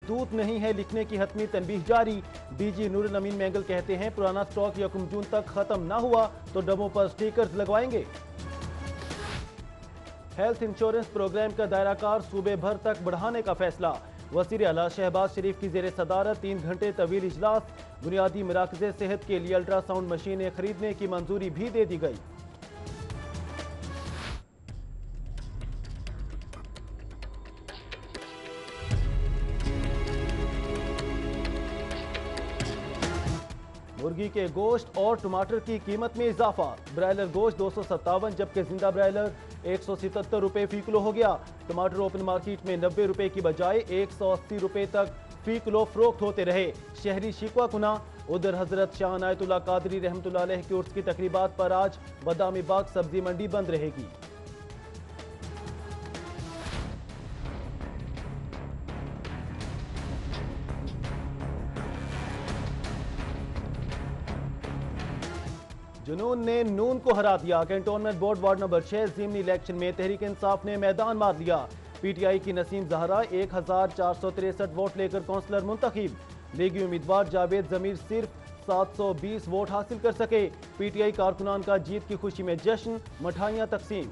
کرتوت نہیں ہے لکھنے کی حتمی تنبیہ جاری۔ ڈی جی نور الامین مینگل کہتے ہیں پرانا سٹاک 1 جون تک ختم نہ ہوا تو ڈبوں پر سٹیکرز لگوائیں گے۔ ہیلتھ انشورنس پروگرام کا دائرہ کار صوبے بھر تک بڑھانے کا فیصلہ۔ وزیر اعلیٰ شہباز شریف کی زیر صدارت 3 گھنٹے طویل اجلاس۔ بنیادی مراکز صحت کے لیے الٹرا ساؤنڈ مشینیں خریدنے کی منظوری بھی دے دی گئی۔ مرغی کے گوشت اور ٹماٹر کی قیمت میں اضافہ۔ برائلر گوشت 257 جبکہ زندہ برائلر 177 روپے فی کلو ہو گیا۔ ٹماٹر اوپن مارکیٹ میں 90 روپے کی بجائے 180 روپے تک فی کلو فروخت ہوتے رہے۔ شہری شکوہ کناں۔ ادھر حضرت شاہ عنایت اللہ قادری رحمۃ اللہ علیہ کی عرس کی تقریبات پر آج بادامی باغ سبزی منڈی بند رہے گی۔ جنون نے نون کو ہرا دیا۔ کینٹونمنٹ بورڈ وارڈ نمبر 6 ضمنی الیکشن میں تحریک انصاف نے میدان مار لیا۔ پی ٹی آئی کی نسیم زہرا 1463 ووٹ لے کر کونسلر منتخب۔ لیگی امیدوار جاوید ضمیر صرف 720 ووٹ حاصل کر سکے۔ پی ٹی آئی کارکنان کا جیت کی خوشی میں جشن، مٹھائیاں تقسیم۔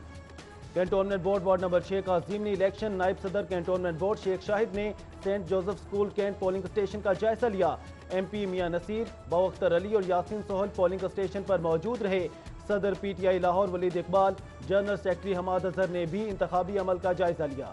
کینٹونمنٹ بورڈ وارڈ نمبر 6 کا ضمنی الیکشن نائب صدر کینٹونمنٹ بورڈ شیخ شاہد نے saint Joseph school cantt polling station کا جائزہ لیا۔ ایم پی میاں نصیر، باوختر علی اور یاسین سہل پولنگ اسٹیشن پر موجود رہے۔ صدر P T I Lahore Walid Iqbal, general secretary Hammad Azhar نے بھی انتخابی عمل کا جائزہ لیا۔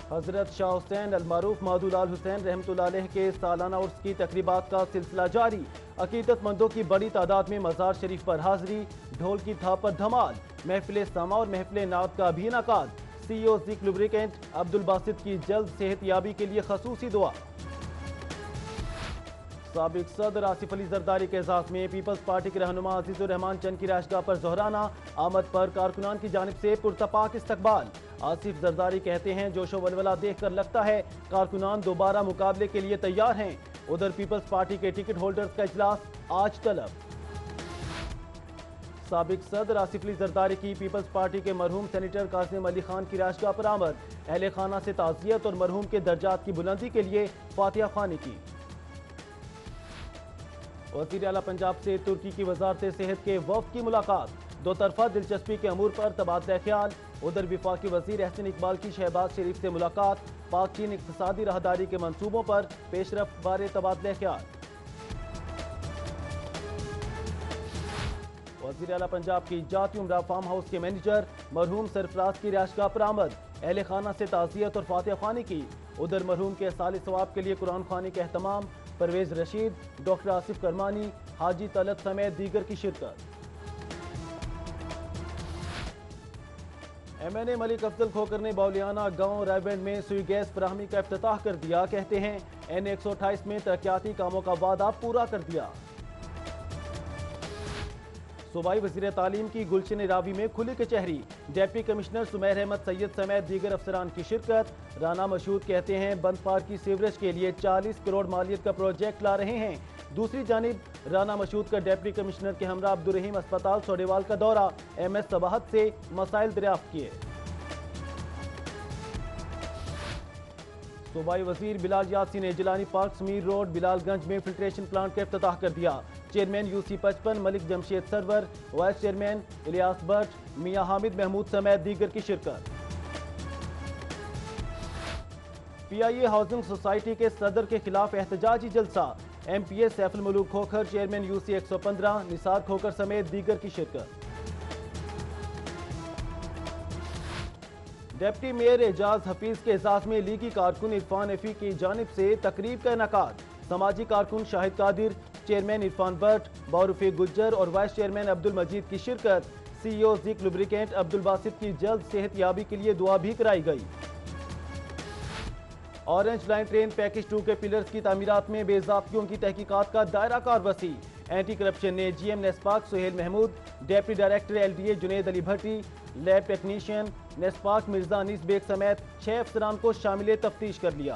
حضرت شاہ حسین المعروف مہدو لال حسین رحمۃ اللہ علیہ کے سالانہ عرس کی تقریبات کا سلسلہ جاری۔ عقیدت مندوں کی بڑی تعداد میں مزار شریف پر حاضری، ڈھول کی تھاپ پر دھمال، محفل سما اور محفل نعت کا بھی انعقاد۔ سی ای او زک لبریکینٹ عبد الباسط کی جلد صحت یابی کے لیے خصوصی دعا۔ سابق صدر آصف علی زرداری کے اعزاز میں پیپلز پارٹی کے رہنما عزیز الرحمان چند کی رہائشگاہ پر ظہرانہ آمد پر کارکنان کی جانب سے پرتپاک استقبال۔ آصف زرداری کہتے ہیں جوش و ولولہ دیکھ کر لگتا ہے کارکنان دوبارہ مقابلے کے لیے تیار ہیں۔ ادھر پیپلز پارٹی کے ٹکٹ ہولڈرز کا اجلاس آج طلب۔ سابق صدر آصف علی زرداری کی پیپلز پارٹی کے مرحوم سینیٹر قاسم علی خان کی رہائشگاہ پر آمد، اہل خانہ سے تعزیت اور مرحوم کے درجات کی بلندی کے لیے فاتحہ خوانی کی۔ وزیر اعلیٰ پنجاب سے ترکی کی وزارت صحت کے وفد کی ملاقات، دو طرفہ دلچسپی کے امور پر تبادلہ خیال۔ ادھر وفاقی وزیر احسن اقبال کی شہباز شریف سے ملاقات، پاک چین اقتصادی راہداری کے منصوبوں پر پیش رفت بارے تبادلہ خیال۔ وزیر اعلیٰ پنجاب کی جاتی عمرہ فارم ہاؤس کے مینیجر مرحوم سرفراز کی رہائشگاہ پر آمد، اہل خانہ سے تعزیت اور فاتحہ خوانی کی۔ ادھر مرحوم کے سال ثواب کے لیے قرآن خوانی کا اہتمام، پرویز رشید، ڈاکٹر آصف کرمانی، حاجی طلعت سمیت دیگر کی شرکت۔ ایم این اے ملک افضل کھوکر نے باولیانہ گاؤں رائبینڈ میں سوئی گیس فراہمی کا افتتاح کر دیا۔ کہتے ہیں این 128 میں ترقیاتی کاموں کا وعدہ پورا کر دیا۔ صوبائی وزیر تعلیم کی گلشن راوی میں کھلی کچہری، ڈپٹی کمشنر سمیر احمد سید سمیت دیگر افسران کی شرکت۔ رانا مشہود کہتے ہیں بند پار کی سیوریج کے لیے 40 کروڑ مالیت کا پروجیکٹ لا رہے ہیں۔ دوسری جانب رانا مشہود کا ڈپٹی کمشنر کے ہمراہ عبدالرحیم اسپتال سوڈیوال کا دورہ، ایم ایس صباحت سے مسائل دریافت کیے۔ صوبائی وزیر بلال یاسی نے جیلانی پارک سمیر روڈ بلال گنج میں فلٹریشن پلانٹ کا افتتاح کر دیا۔ Chairman U C 55 Malik Jamshed Sarwar, vice chairman Ilyas Butt, Mian Hamid Mahmood سمیت دیگر کی شرکت۔ پی آئی اے ہاؤسنگ سوسائٹی کے صدر کے خلاف احتجاجی جلسہ، M P A Saif ul-Malook Khokhar, chairman U C 115 Nisar Khokhar سمیت دیگر کی شرکت۔ ڈپٹی میئر اعجاز حفیظ کے اعزاز میں لیگی کارکن عرفان ایفی کی جانب سے تقریب کا انعقاد، سماجی کارکن شاہد قادر، چیئرمین عرفان بٹ، باورفیق گجر اور وائس چیئرمین عبد المجید کی شرکت۔ سی ای او زک لبریکینٹ عبد الباسط کی جلد صحت یابی کے لیے دعا بھی کرائی گئی۔ اورنج لائن ٹرین پیکج 2 کے پلرز کی تعمیرات میں بے ضابطگیوں کی تحقیقات کا دائرہ کار وسیع، اینٹی کرپشن نے G M NESPAK Sohail Mahmood, deputy director L D A Junaid Ali Bhatti, lab technician NESPAK Mirza Anees Baig سمیت 6 افسران کو شامل تفتیش کر لیا۔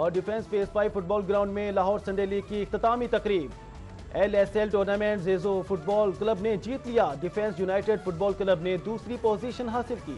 اور defence phase 5 football ground میں لاہور سنڈے لیگ کی اختتامی تقریب. L S L tournament Zizou football club نے جیت لیا. Defence united football club نے دوسری پوزیشن حاصل کی.